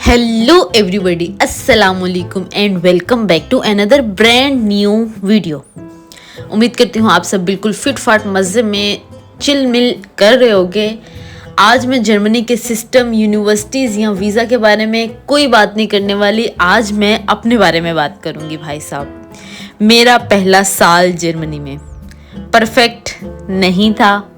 Hello everybody, अस्सलाम वालेकुम and welcome back to another brand new video. उम्मीद करती हूँ आप सब बिल्कुल फिट फाट मज़े में चिल मिल कर रहे होगे। आज मैं जर्मनी के सिस्टम, यूनिवर्सिटीज़ या वीज़ा के बारे में कोई बात नहीं करने वाली। आज मैं अपने बारे में बात करूँगी। भाई साहब, मेरा पहला साल जर्मनी में परफेक्ट नहीं था,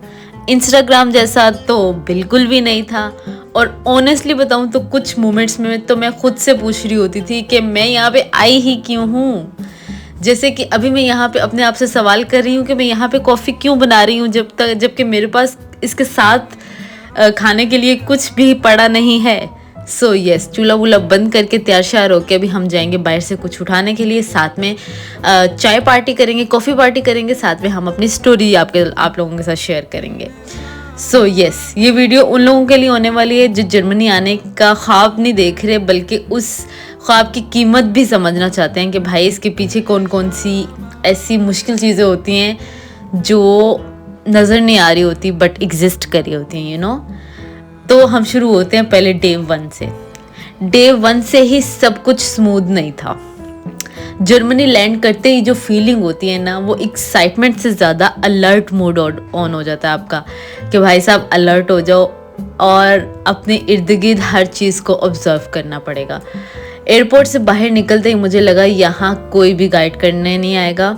इंस्टाग्राम जैसा तो बिल्कुल भी नहीं था। और ऑनेस्टली बताऊं तो कुछ मोमेंट्स में तो मैं खुद से पूछ रही होती थी कि मैं यहाँ पे आई ही क्यों हूँ। जैसे कि अभी मैं यहाँ पे अपने आप से सवाल कर रही हूँ कि मैं यहाँ पे कॉफ़ी क्यों बना रही हूँ जबकि मेरे पास इसके साथ खाने के लिए कुछ भी पड़ा नहीं है। सो यस, चूल्हा वूल्हा बंद करके तैयार श्यार होके अभी हम जाएंगे बाहर से कुछ उठाने के लिए। साथ में चाय पार्टी करेंगे, कॉफ़ी पार्टी करेंगे, साथ में हम अपनी स्टोरी आप लोगों के साथ शेयर करेंगे। सो यस, ये वीडियो उन लोगों के लिए होने वाली है जो जर्मनी आने का ख्वाब नहीं देख रहे, बल्कि उस ख्वाब की कीमत भी समझना चाहते हैं कि भाई इसके पीछे कौन कौन सी ऐसी मुश्किल चीज़ें होती हैं जो नज़र नहीं आ रही होती बट एग्जिस्ट कर रही होती हैं, यू नो। तो हम शुरू होते हैं पहले डे 1 से। डे 1 से ही सब कुछ स्मूथ नहीं था। जर्मनी लैंड करते ही जो फीलिंग होती है ना, वो एक्साइटमेंट से ज़्यादा अलर्ट मोड ऑन हो जाता है आपका कि भाई साहब अलर्ट हो जाओ और अपने इर्द गिर्द हर चीज़ को ऑब्जर्व करना पड़ेगा। एयरपोर्ट से बाहर निकलते ही मुझे लगा यहाँ कोई भी गाइड करने नहीं आएगा।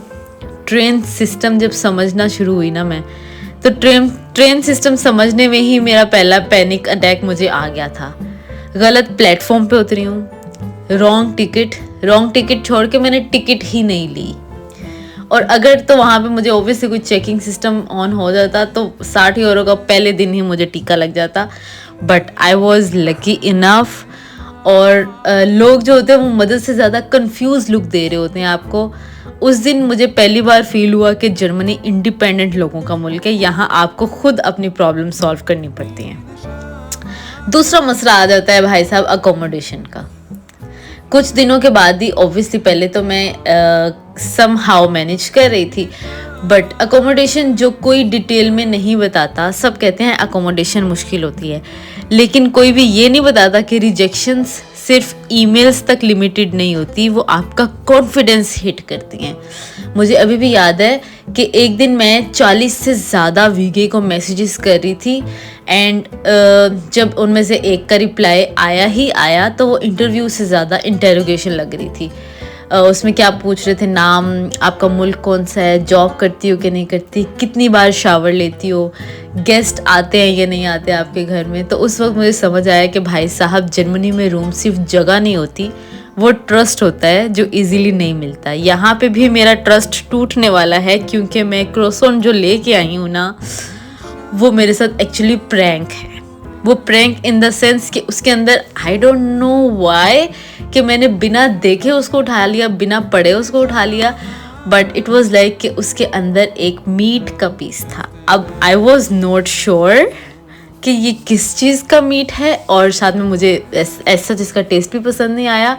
ट्रेन सिस्टम जब समझना शुरू हुई ना मैं, तो ट्रेन सिस्टम समझने में ही मेरा पहला पैनिक अटैक मुझे आ गया था। गलत प्लेटफॉर्म पे उतरी हूँ, रॉन्ग टिकट छोड़ के मैंने टिकट ही नहीं ली। और अगर तो वहाँ पे मुझे ऑब्वियसली कोई चेकिंग सिस्टम ऑन हो जाता तो 60 यूरो का पहले दिन ही मुझे टीका लग जाता। But I was lucky enough. और लोग जो होते हैं वो मदद से ज़्यादा कंफ्यूज लुक दे रहे होते हैं आपको। उस दिन मुझे पहली बार फील हुआ कि जर्मनी इंडिपेंडेंट लोगों का मुल्क है। यहाँ आपको खुद अपनी प्रॉब्लम सॉल्व करनी पड़ती हैं। दूसरा मसला आ जाता है भाई साहब अकोमोडेशन का। कुछ दिनों के बाद ही ऑब्वियसली पहले तो मैं सम हाउ मैनेज कर रही थी, बट अकोमोडेशन जो कोई डिटेल में नहीं बताता। सब कहते हैं अकोमोडेशन मुश्किल होती है, लेकिन कोई भी ये नहीं बताता कि रिजेक्शंस सिर्फ ईमेल्स तक लिमिटेड नहीं होती, वो आपका कॉन्फिडेंस हिट करती हैं। मुझे अभी भी याद है कि एक दिन मैं 40 से ज़्यादा वीगे को मैसेजेस कर रही थी एंड जब उनमें से एक का रिप्लाई आया तो वो इंटरव्यू से ज़्यादा इंटेरोगेशन लग रही थी। उसमें क्या पूछ रहे थे, नाम, आपका मुल्क कौन सा है, जॉब करती हो कि नहीं करती, कितनी बार शावर लेती हो, गेस्ट आते हैं या नहीं आते आपके घर में। तो उस वक्त मुझे समझ आया कि भाई साहब जर्मनी में रूम सिर्फ जगह नहीं होती, वो ट्रस्ट होता है जो इजीली नहीं मिलता। यहाँ पे भी मेरा ट्रस्ट टूटने वाला है क्योंकि मैं क्रोसोन जो लेके आई हूँ ना, वो मेरे साथ एक्चुअली प्रैंक है। वो प्रैंक इन द सेंस कि उसके अंदर आई डोंट नो व्हाई कि मैंने बिना देखे उसको उठा लिया, बिना पढ़े उसको उठा लिया, बट इट वाज लाइक कि उसके अंदर एक मीट का पीस था। अब आई वाज नॉट श्योर कि ये किस चीज़ का मीट है, और साथ में मुझे ऐसा जिसका टेस्ट भी पसंद नहीं आया,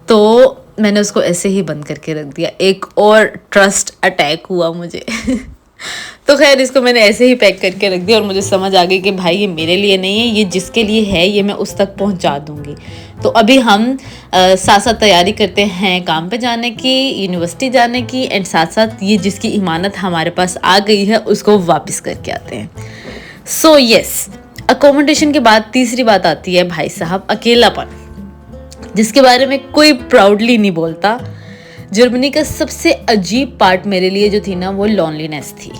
तो मैंने उसको ऐसे ही बंद करके रख दिया। एक और ट्रस्ट अटैक हुआ मुझे तो खैर इसको मैंने ऐसे ही पैक करके रख दिया और मुझे समझ आ गई कि भाई ये मेरे लिए नहीं है, ये जिसके लिए है ये मैं उस तक पहुंचा दूंगी। तो अभी हम साथ साथ तैयारी करते हैं काम पे जाने की, यूनिवर्सिटी जाने की, एंड साथ साथ ये जिसकी इमानत हमारे पास आ गई है उसको वापस करके आते हैं। सो यस, अकोमोडेशन के बाद तीसरी बात आती है भाई साहब अकेलापन, जिसके बारे में कोई प्राउडली नहीं बोलता। जर्मनी का सबसे अजीब पार्ट मेरे लिए जो थी ना, वो लॉनलीनेस थी।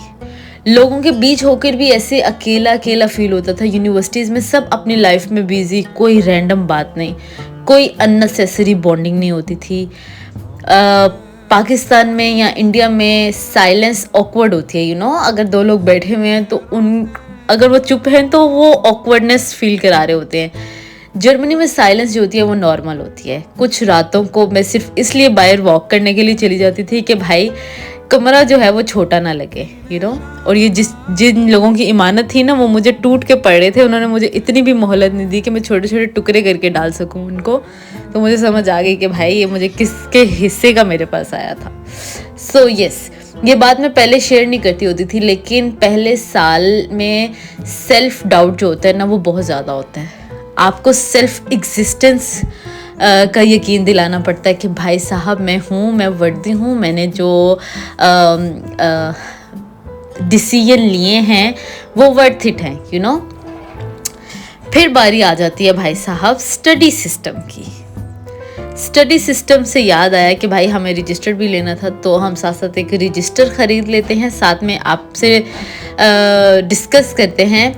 लोगों के बीच होकर भी ऐसे अकेला अकेला फील होता था। यूनिवर्सिटीज़ में सब अपनी लाइफ में बिजी, कोई रैंडम बात नहीं, कोई अननेसेसरी बॉन्डिंग नहीं होती थी। पाकिस्तान में या इंडिया में साइलेंस ऑकवर्ड होती है, यू नो। अगर दो लोग बैठे हुए हैं तो अगर वो चुप हैं तो वो ऑकवर्डनेस फील करा रहे होते हैं। जर्मनी में साइलेंस जो होती है वो नॉर्मल होती है। कुछ रातों को मैं सिर्फ इसलिए बाहर वॉक करने के लिए चली जाती थी कि भाई कमरा जो है वो छोटा ना लगे, यू नो। और ये जिन लोगों की इमानत थी ना, वो मुझे टूट के पड़ रहे थे। उन्होंने मुझे इतनी भी मोहलत नहीं दी कि मैं छोटे छोटे टुकड़े करके डाल सकूं उनको। तो मुझे समझ आ गई कि भाई ये मुझे किसके हिस्से का मेरे पास आया था। सो यस, ये बात मैं पहले शेयर नहीं करती होती थी, लेकिन पहले साल में सेल्फ डाउट जो होता है ना, वो बहुत ज़्यादा होता है। आपको सेल्फ एग्जिस्टेंस का यकीन दिलाना पड़ता है कि भाई साहब मैं हूँ, मैं वर्दी हूँ, मैंने जो डिसीजन लिए हैं वो वर्थ इट हैं, यू नो। फिर बारी आ जाती है भाई साहब स्टडी सिस्टम की। स्टडी सिस्टम से याद आया कि भाई हमें रजिस्टर भी लेना था, तो हम साथ साथ एक रजिस्टर ख़रीद लेते हैं, साथ में आपसे डिस्कस करते हैं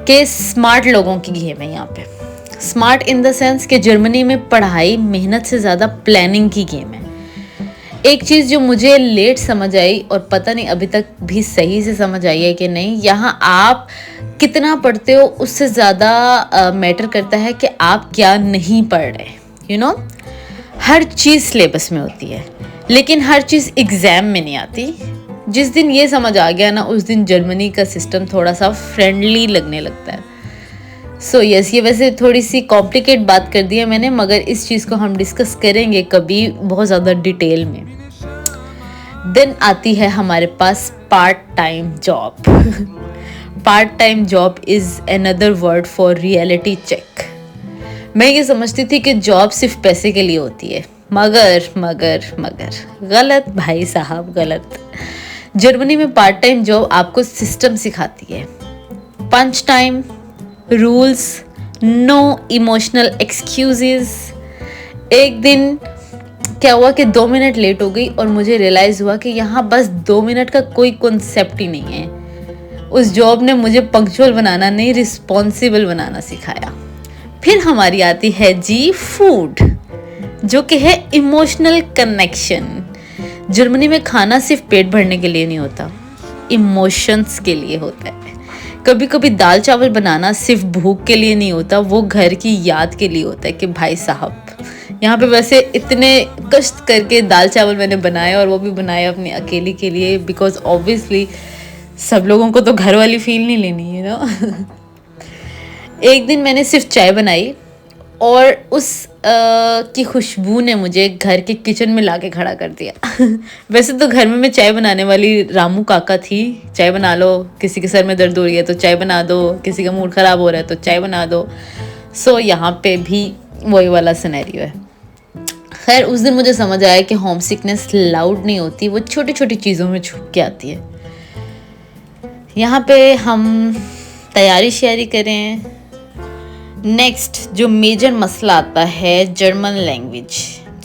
कि स्मार्ट लोगों की गेम है यहाँ पे। स्मार्ट इन द सेंस कि जर्मनी में पढ़ाई मेहनत से ज़्यादा प्लानिंग की गेम है। एक चीज़ जो मुझे लेट समझ आई और पता नहीं अभी तक भी सही से समझ आई है कि नहीं, यहाँ आप कितना पढ़ते हो उससे ज़्यादा मैटर करता है कि आप क्या नहीं पढ़ रहे, you know. Her cheese syllabus में होती है लेकिन हर चीज़ एग्ज़ाम में नहीं आती। जिस दिन ये समझ आ गया ना, उस दिन जर्मनी का सिस्टम थोड़ा सा फ्रेंडली लगने लगता है। सो यस, ये वैसे थोड़ी सी कॉम्प्लिकेट बात कर दी है मैंने, मगर इस चीज़ को हम डिस्कस करेंगे कभी बहुत ज़्यादा डिटेल में। देन आती है हमारे पास part time job. Part time job is another word for reality check. मैं ये समझती थी कि जॉब सिर्फ पैसे के लिए होती है, मगर गलत भाई साहब, गलत। जर्मनी में पार्ट टाइम जॉब आपको सिस्टम सिखाती है। Punch time, rules, no emotional excuses. एक दिन क्या हुआ कि 2 मिनट लेट हो गई और मुझे रियलाइज़ हुआ कि यहाँ बस 2 मिनट का कोई कॉन्सेप्ट ही नहीं है। उस जॉब ने मुझे पंक्चुअल बनाना नहीं, रिस्पॉन्सिबल बनाना सिखाया। फिर हमारी आती है जी फूड, जो कि है इमोशनल कनेक्शन। जर्मनी में खाना सिर्फ पेट भरने के लिए नहीं होता, इमोशंस के लिए होता है। कभी कभी दाल चावल बनाना सिर्फ भूख के लिए नहीं होता, वो घर की याद के लिए होता है कि भाई साहब यहाँ पे वैसे इतने कष्ट करके दाल चावल मैंने बनाए, और वो भी बनाए अपनी अकेली के लिए, बिकॉज ऑब्वियसली सब लोगों को तो घर वाली फील नहीं लेनी है ना। एक दिन मैंने सिर्फ चाय बनाई और उस की खुशबू ने मुझे घर के किचन में लाके खड़ा कर दिया। वैसे तो घर में मैं चाय बनाने वाली रामू काका थी। चाय बना लो, किसी के सर में दर्द हो रही है तो चाय बना दो, किसी का मूड ख़राब हो रहा है तो चाय बना दो। सो यहाँ पे भी वही वाला सिनेरियो है। खैर उस दिन मुझे समझ आया कि होम सिकनेस लाउड नहीं होती, वो छोटी छोटी चीज़ों में छुप के आती है। यहाँ पे हम तैयारी शेयरी करें। नेक्स्ट जो मेजर मसला आता है जर्मन लैंग्वेज,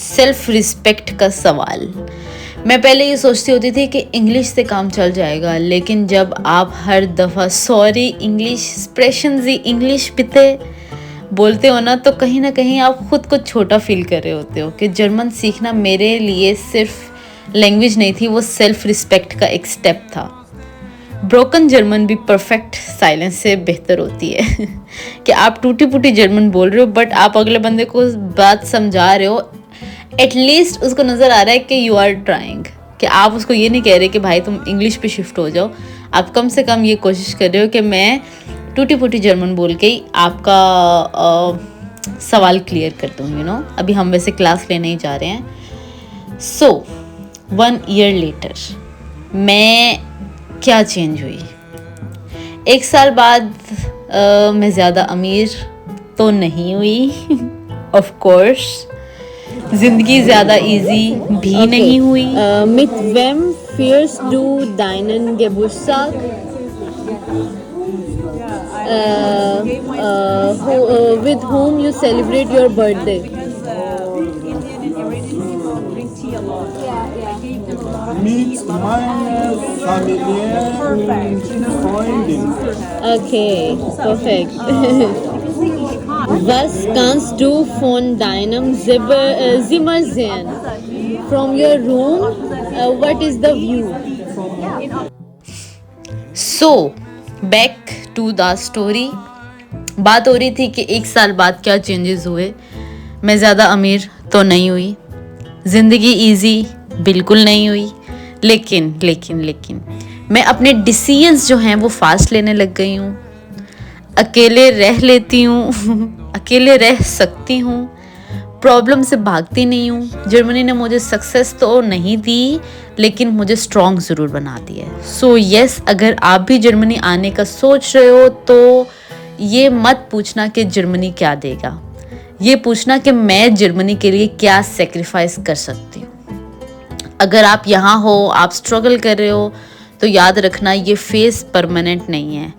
सेल्फ रिस्पेक्ट का सवाल। मैं पहले ये सोचती होती थी कि इंग्लिश से काम चल जाएगा, लेकिन जब आप हर दफ़ा सॉरी इंग्लिश, एक्सप्रेशंस ही इंग्लिश पिते बोलते हो ना, तो कहीं ना कहीं आप खुद को छोटा फील कर रहे होते हो कि जर्मन सीखना मेरे लिए सिर्फ लैंग्वेज नहीं थी, वो सेल्फ रिस्पेक्ट का एक स्टेप था। ब्रोकन जर्मन भी परफेक्ट साइलेंस से बेहतर होती है। कि आप टूटी फूटी जर्मन बोल रहे हो बट आप अगले बंदे को बात समझा रहे हो, एटलीस्ट उसको नज़र आ रहा है कि यू आर ट्राइंग, कि आप उसको ये नहीं कह रहे कि भाई तुम इंग्लिश पे शिफ्ट हो जाओ। आप कम से कम ये कोशिश कर रहे हो कि मैं टूटी फूटी जर्मन बोल के ही आपका सवाल क्लियर कर दूँ, यू नो। अभी हम वैसे क्लास लेने ही जा रहे हैं। सो 1 ईयर लेटर मैं क्या चेंज हुई। 1 साल बाद मैं ज़्यादा अमीर तो नहीं हुई, ऑफ कोर्स। ज़िंदगी ज़्यादा इजी भी नहीं हुई। Mit wem feierst du deinen Geburtstag? With whom you celebrate your birthday? Mit meiner Familie und Freundin. Okay, perfekt. Was kannst du von deinem Zimmer sehen? From your room, what is the view? So back to the story. बात हो रही थी कि 1 साल बाद क्या changes हुए। मैं ज़्यादा अमीर तो नहीं हुई, ज़िंदगी इजी बिल्कुल नहीं हुई, लेकिन मैं अपने डिसीजंस जो हैं वो फास्ट लेने लग गई हूँ। अकेले रह लेती हूँ, अकेले रह सकती हूँ, प्रॉब्लम से भागती नहीं हूँ। जर्मनी ने मुझे सक्सेस तो नहीं दी, लेकिन मुझे स्ट्रॉन्ग ज़रूर बना दी है। सो यस, अगर आप भी जर्मनी आने का सोच रहे हो तो ये मत पूछना कि जर्मनी क्या देगा, ये पूछना कि मैं जर्मनी के लिए क्या सेक्रीफाइस कर सकती हूँ। अगर आप यहाँ हो, आप स्ट्रगल कर रहे हो, तो याद रखना ये फेस परमानेंट नहीं है।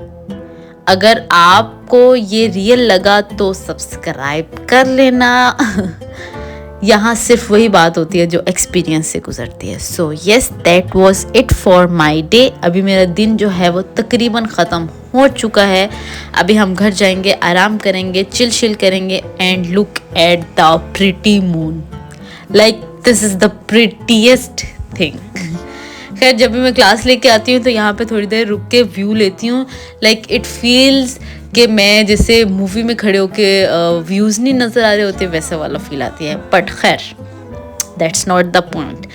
अगर आपको ये रियल लगा तो सब्सक्राइब कर लेना। यहाँ सिर्फ वही बात होती है जो एक्सपीरियंस से गुजरती है। So yes, that was it for my day. अभी मेरा दिन जो है वो तकरीबन ख़त्म हो चुका है। अभी हम घर जाएंगे, आराम करेंगे, चिल करेंगे and look at the pretty moon. Like this is the prettiest thing. खैर, जब भी मैं क्लास लेके आती हूँ तो यहाँ पे थोड़ी देर रुक के व्यू लेती हूँ। लाइक इट फील्स कि मैं जैसे मूवी में खड़े होके व्यूज़ नहीं नज़र आ रहे होते, वैसे वाला फील आती है। बट खैर, that's not the point.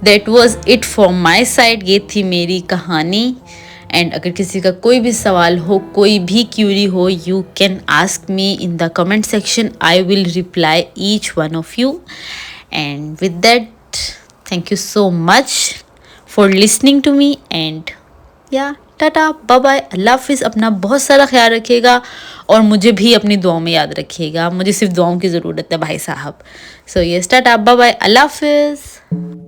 That was it for my side. ये थी मेरी कहानी। एंड अगर किसी का कोई भी सवाल हो, कोई भी क्यूरी हो, you can ask me in the comment section. I will reply each one of you. And with that, thank you so much for listening to me and yeah tata, bye bye, अल्लाह हाफिज़। अपना बहुत सारा ख्याल रखिएगा और मुझे भी अपनी दुआओं में याद रखिएगा। मुझे सिर्फ दुआओं की ज़रूरत है भाई साहब। So yes, tata, bye bye, अल्लाह हाफिज़।